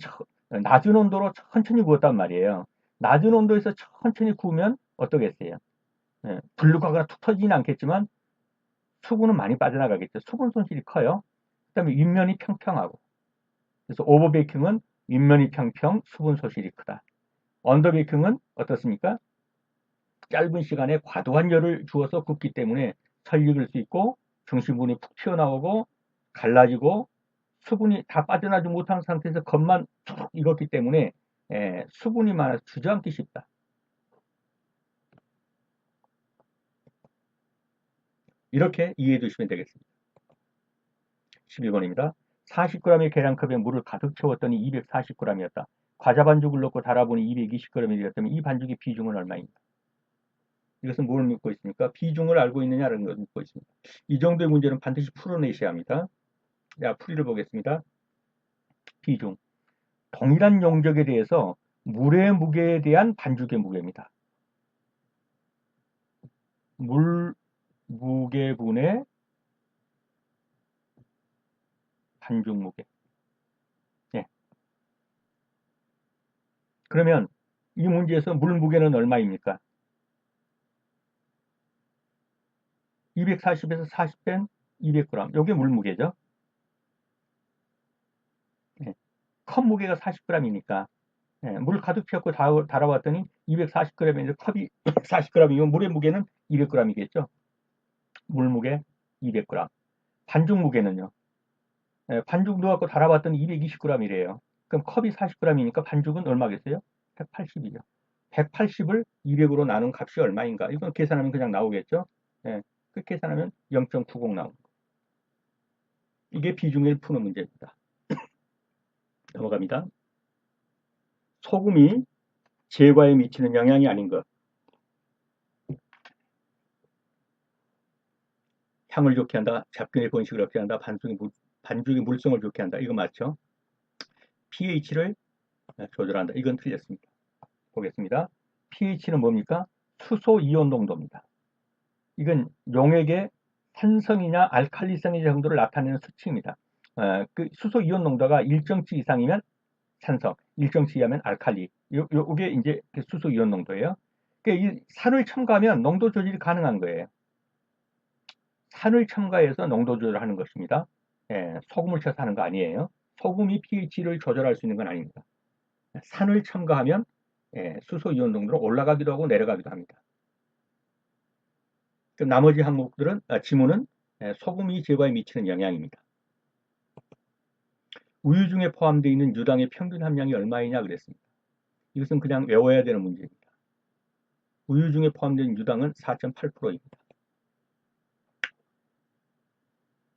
낮은 온도로 천천히 구웠단 말이에요. 낮은 온도에서 천천히 구우면 어떠겠어요? 불룩하거나 툭 터지진 않겠지만 수분은 많이 빠져나가겠죠. 수분 손실이 커요. 그다음에 윗면이 평평하고. 그래서 오버 베이킹은 윗면이 평평, 수분 손실이 크다. 언더 베이킹은 어떻습니까? 짧은 시간에 과도한 열을 주어서 굽기 때문에 설익을 수 있고 중심부분이 푹 튀어나오고 갈라지고 수분이 다 빠져나지 못한 상태에서 겉만 쭉 익었기 때문에 수분이 많아서 주저앉기 쉽다. 이렇게 이해해 주시면 되겠습니다. 12번입니다. 40g의 계량컵에 물을 가득 채웠더니 240g이었다. 과자 반죽을 넣고 달아보니 220g이 되었다면 이 반죽의 비중은 얼마입니까? 이것은 뭘 묻고 있습니까? 비중을 알고 있느냐라는 것을 묻고 있습니다. 이 정도의 문제는 반드시 풀어내셔야 합니다. 자, 풀이를 보겠습니다. 비중. 동일한 용적에 대해서 물의 무게에 대한 반죽의 무게입니다. 물 무게분의 반죽 무게. 예. 그러면 이 문제에서 물 무게는 얼마입니까? 240에서 40 뺀 200g. 이게 물 무게죠. 예. 컵 무게가 40g이니까 물 가득 채웠고 달아왔더니 240g인데 컵이 40g이면 물의 무게는 200g이겠죠. 물 무게 200g. 반죽 무게는요. 반죽 넣어갖고 달아봤더니 220g이래요. 그럼 컵이 40g이니까 반죽은 얼마겠어요? 180이죠. 180을 200으로 나눈 값이 얼마인가? 이건 계산하면 그냥 나오겠죠. 예, 그 계산하면 0.90 나옵니다. 이게 비중을 푸는 문제입니다. 넘어갑니다. 소금이 제과에 미치는 영향이 아닌 것. 향을 좋게 한다. 잡균의 번식을 없게 한다. 반죽의 물성을 좋게 한다. 이거 맞죠? pH를 조절한다. 이건 틀렸습니다. 보겠습니다. pH는 뭡니까? 수소 이온 농도입니다. 이건 용액의 산성이냐 알칼리성이 정도를 나타내는 수치입니다. 그 수소 이온 농도가 일정치 이상이면 산성, 일정치 이하면 알칼리. 요게 이제 수소 이온 농도예요. 그러니까 이 산을 첨가하면 농도 조절이 가능한 거예요. 산을 첨가해서 농도 조절하는 것입니다. 소금을 쳐서 하는 거 아니에요. 소금이 pH를 조절할 수 있는 건 아닙니다. 산을 첨가하면 수소 이온 농도는 올라가기도 하고 내려가기도 합니다. 그럼 나머지 항목들은 지문은 소금이 제과에 미치는 영향입니다. 우유 중에 포함되어 있는 유당의 평균 함량이 얼마이냐 그랬습니다. 이것은 그냥 외워야 되는 문제입니다. 우유 중에 포함된 유당은 4.8%입니다.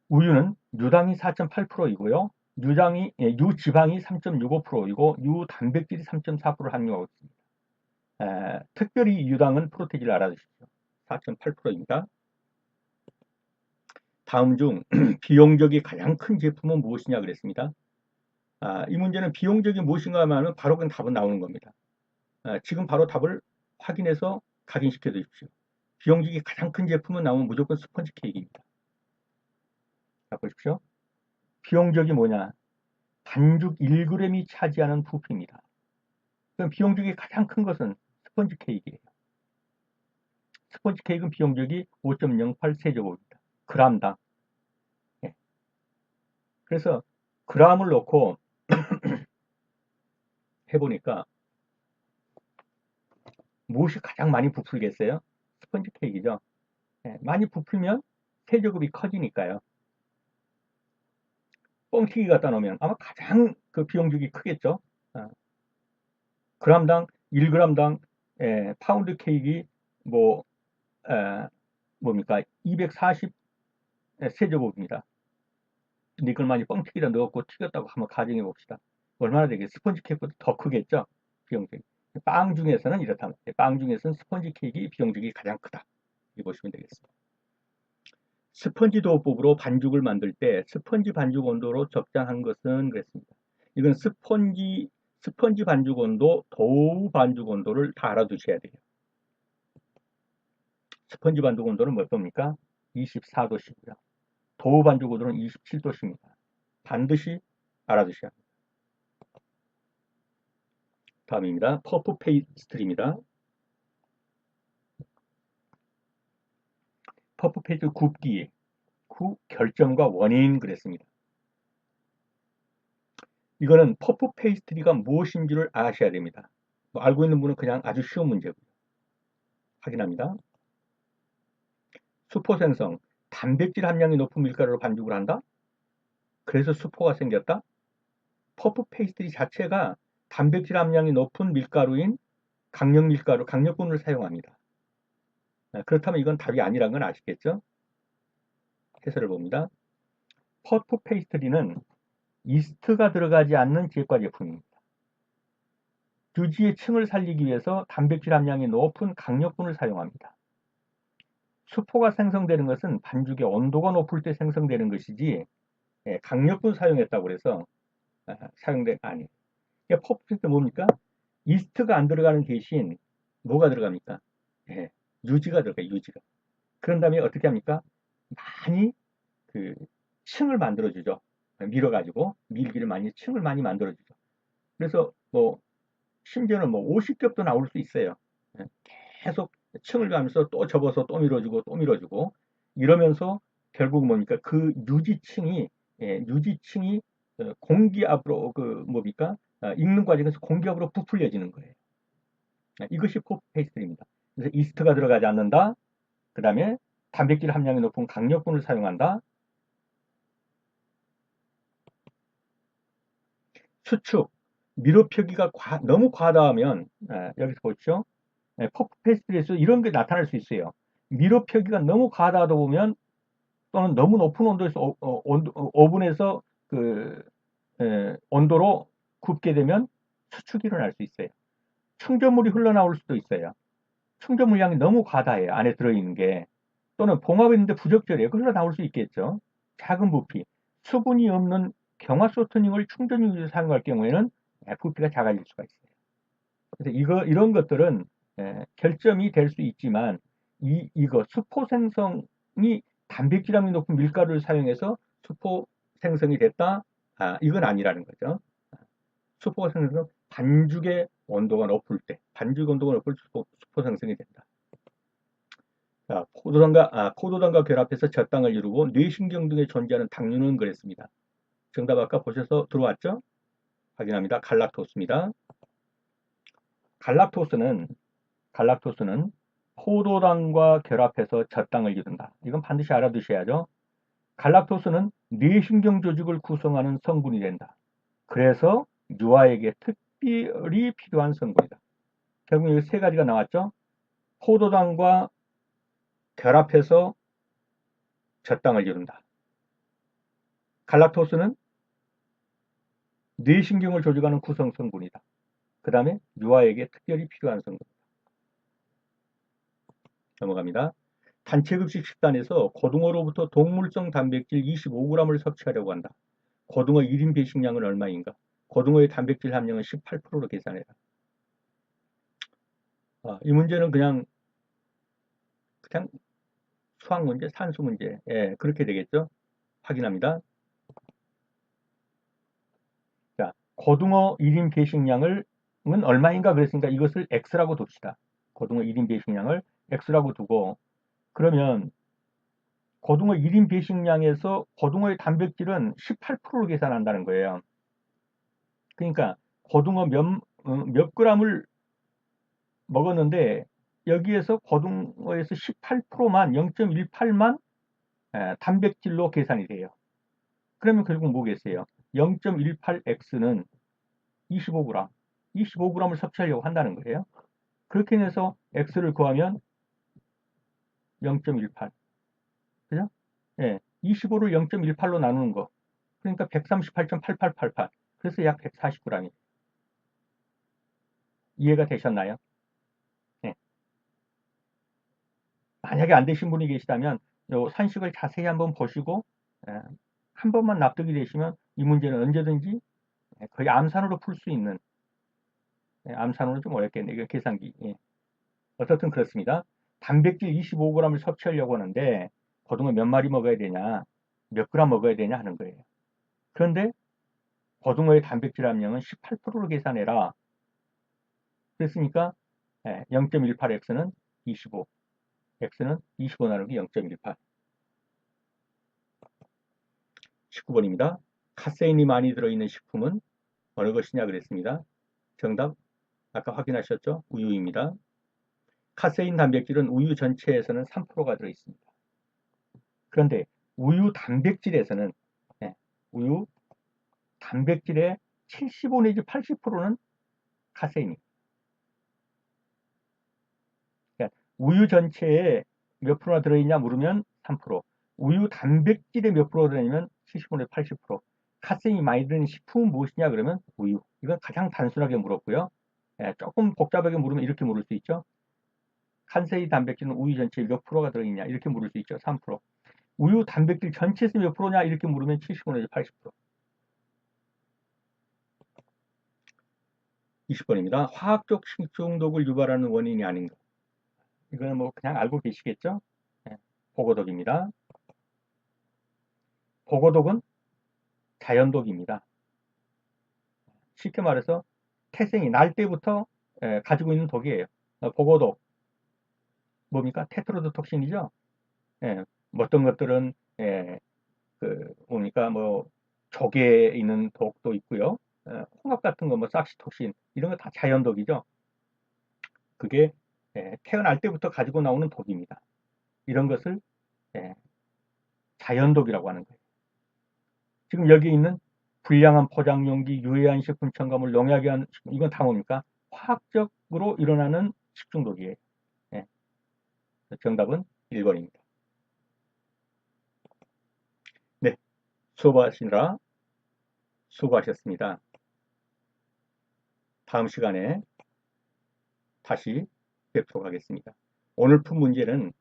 우유는 유당이 4.8%이고요. 유지방이 3.65%이고 유단백질이 3.4% 함유하고 있습니다. 특별히 유당은 프로테인을 알아두십시오. 4.8%입니다. 다음 중 비용적이 가장 큰 제품은 무엇이냐 그랬습니다. 이 문제는 비용적이 무엇인가 하면 바로 그냥 답은 나오는 겁니다. 지금 바로 답을 확인해서 각인시켜 주십시오. 비용적이 가장 큰 제품은 나오면 무조건 스펀지 케이크입니다. 자, 보십시오. 비용적이 뭐냐? 반죽 1g이 차지하는 부피입니다. 그럼 비용적이 가장 큰 것은 스펀지 케이크예요. 스펀지 케이크는 비용적이 5.08 세제곱입니다. g당. 예. 그래서 g을 넣고 해보니까 무엇이 가장 많이 부풀겠어요? 스펀지 케이크죠. 예. 많이 부풀면 세제곱이 커지니까요. 뻥튀기 갖다 놓으면 아마 가장 그 비용적이 크겠죠. g당 1g당 파운드 케이크 뭐 뭡니까 240 세제곱입니다. 근데 이걸 많이 뻥튀기다 넣었고 튀겼다고 한번 가정해 봅시다. 얼마나 되겠어요? 스펀지 케이크보다 더 크겠죠? 비용적이. 빵 중에서는 이렇다. 빵 중에서는 스펀지 케이크 비용적이 가장 크다. 이렇게 보시면 되겠습니다. 스펀지 도우법으로 반죽을 만들 때 스펀지 반죽 온도로 적당한 것은 그랬습니다. 이건 스펀지 반죽 온도, 도우 반죽 온도를 다 알아두셔야 돼요. 스펀지 반죽 온도는 몇 도입니까? 24도씨고요. 도우 반죽 온도는 27도씨입니다. 반드시 알아두셔야 합니다. 다음입니다. 퍼프 페이스트리입니다. 퍼프 페이스트 굽기, 후 결정과 원인 그랬습니다. 이거는 퍼프 페이스트리가 무엇인지를 아셔야 됩니다. 알고 있는 분은 그냥 아주 쉬운 문제고요. 확인합니다. 수포 생성, 단백질 함량이 높은 밀가루로 반죽을 한다? 그래서 수포가 생겼다? 퍼프 페이스트리 자체가 단백질 함량이 높은 밀가루인 강력 밀가루, 강력분을 사용합니다. 그렇다면 이건 답이 아니란 건 아시겠죠? 해설을 봅니다. 퍼프 페이스트리는 이스트가 들어가지 않는 제과 제품입니다. 유지의 층을 살리기 위해서 단백질 함량이 높은 강력분을 사용합니다. 수포가 생성되는 것은 반죽의 온도가 높을 때 생성되는 것이지 강력분 사용했다고 해서 사용된 아니에요. 퍼프 페이스트 뭡니까? 이스트가 안 들어가는 대신 뭐가 들어갑니까? 유지가 들어가요. 유지가. 그런 다음에 어떻게 합니까? 많이 그 층을 만들어주죠. 밀어가지고 밀기를 많이 층을 많이 만들어주죠. 그래서 뭐 심지어는 뭐 50겹도 나올 수 있어요. 계속 층을 가면서 또 접어서 또 밀어주고 또 밀어주고 이러면서 결국 뭡니까 그 유지층이 공기압으로 그 뭡니까 익는 과정에서 공기압으로 부풀려지는 거예요. 이것이 포프 페이스트리입니다. 그래서 이스트가 들어가지 않는다. 그 다음에 단백질 함량이 높은 강력분을 사용한다. 수축, 미로펴기가 너무 과다하면 여기서 보시죠. 퍼프 페이스트리에서 이런 게 나타날 수 있어요. 미로펴기가 너무 과다하다 보면 또는 너무 높은 온도에서 오븐에서 그 온도로 굽게 되면 수축이 일어날 수 있어요. 충전물이 흘러나올 수도 있어요. 충전물 양이 너무 과다해요. 안에 들어있는 게. 또는 봉합이 있는데 부적절해요. 흘러나올 수 있겠죠. 작은 부피, 수분이 없는 경화소토닉을 충전용으로 사용할 경우에는 부피가 작아질 수가 있어요. 그래서 이런 것들은 결점이 될 수 있지만 이거 수포 생성이 단백질함이 높은 밀가루를 사용해서 수포 생성이 됐다? 이건 아니라는 거죠. 수포가 생성해서 반죽의 온도가 높을 때, 반죽 온도가 높을 때 수포 생성이 된다. 자, 포도당과 결합해서 젖당을 이루고 뇌신경 등에 존재하는 당류는 그랬습니다. 정답 아까 보셔서 들어왔죠? 확인합니다. 갈락토스입니다. 갈락토스는 포도당과 결합해서 젖당을 이룬다. 이건 반드시 알아두셔야죠. 갈락토스는 뇌신경 조직을 구성하는 성분이 된다. 그래서 유아에게 특별히 필요한 성분이다. 결국 여기 세 가지가 나왔죠. 포도당과 결합해서 젖당을 이룬다. 갈락토스는 뇌신경을 조직하는 구성 성분이다. 그 다음에 유아에게 특별히 필요한 성분. 넘어갑니다. 단체급식 식단에서 고등어로부터 동물성 단백질 25g을 섭취하려고 한다. 고등어 1인 배식량은 얼마인가? 고등어의 단백질 함량은 18%로 계산해라. 이 문제는 그냥 수학 문제, 산수 문제. 예, 그렇게 되겠죠? 확인합니다. 자, 고등어 1인 배식량은 얼마인가 그랬으니까 이것을 X라고 둡시다. 고등어 1인 배식량을 X라고 두고, 그러면 고등어 1인 배식량에서 고등어의 단백질은 18%로 계산한다는 거예요. 그러니까 고등어 몇 g을 먹었는데 여기에서 고등어에서 18%만 0.18만 단백질로 계산이 돼요. 그러면 결국 뭐겠어요? 0.18x는 25g, 25g을 섭취하려고 한다는 거예요. 그렇게 해서 x를 구하면 0.18, 그죠? 예, 25를 0.18로 나누는 거. 그러니까 138.8888. 그래서 약 140g. 이해가 되셨나요? 예. 만약에 안 되신 분이 계시다면 요 산식을 자세히 한번 보시고 한 번만 납득이 되시면 이 문제는 언제든지 거의 암산으로 풀 수 있는, 암산으로 좀 어렵겠네. 이거 계산기. 예. 어떻든 그렇습니다. 단백질 25g을 섭취하려고 하는데 고등어 몇 마리 먹어야 되냐, 몇 그램 먹어야 되냐 하는 거예요. 그런데 고등어의 단백질 함량은 18%로 계산해라. 그랬으니까 0.18x는 25, x는 25 나누기 0.18. 19번입니다. 카세인이 많이 들어있는 식품은 어느 것이냐 그랬습니다. 정답 아까 확인하셨죠? 우유입니다. 카세인 단백질은 우유 전체에서는 3%가 들어있습니다. 그런데 우유 단백질에서는 우유 단백질의 75 내지 80%는 카세인입니다. 그러니까 우유 전체에 몇 프로나 들어있냐 물으면 3%, 우유 단백질에 몇 프로 들어있냐면 75 내지 80%. 카세인이 많이 들어있는 식품은 무엇이냐 그러면 우유. 이건 가장 단순하게 물었고요. 조금 복잡하게 물으면 이렇게 물을 수 있죠. 카세인 단백질은 우유 전체에 몇 프로가 들어있냐 이렇게 물을 수 있죠. 3%. 우유 단백질 전체에서 몇 프로냐 이렇게 물으면 75 내지 80%. 20번입니다. 화학적 식중독을 유발하는 원인이 아닌가. 이거는 뭐 그냥 알고 계시겠죠? 보고독입니다. 보고독은 자연독입니다. 쉽게 말해서 태생이 날 때부터 가지고 있는 독이에요. 보고독 뭡니까? 테트로도톡신이죠. 어떤 것들은 뭡니까? 뭐 조개에 있는 독도 있고요. 홍합 같은 거 뭐 싹시톡신 이런 거 다 자연독이죠. 그게 태어날 때부터 가지고 나오는 독입니다. 이런 것을 자연독이라고 하는 거예요. 지금 여기 있는 불량한 포장용기, 유해한 식품 첨가물, 농약이 한 식품, 이건 다 뭡니까? 화학적으로 일어나는 식중독이에요. 예. 정답은 1번입니다. 네, 수고하시느라 수고하셨습니다. 다음 시간에 다시 뵙도록 하겠습니다. 오늘 푼 문제는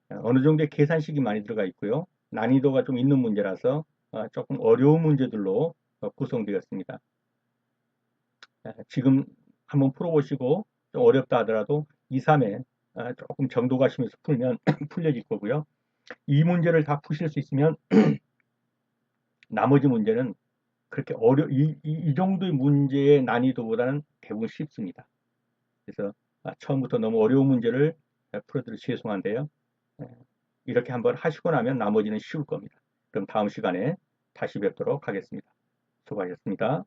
어느 정도의 계산식이 많이 들어가 있고요. 난이도가 좀 있는 문제라서 조금 어려운 문제들로 구성되었습니다. 지금 한번 풀어보시고 좀 어렵다 하더라도 2, 3회 조금 정도 가시면서 풀면 풀려질 거고요. 이 문제를 다 푸실 수 있으면 나머지 문제는 그렇게 이 정도의 문제의 난이도보다는 대부분 쉽습니다. 그래서 처음부터 너무 어려운 문제를 풀어드려 죄송한데요. 이렇게 한번 하시고 나면 나머지는 쉬울 겁니다. 그럼 다음 시간에 다시 뵙도록 하겠습니다. 수고하셨습니다.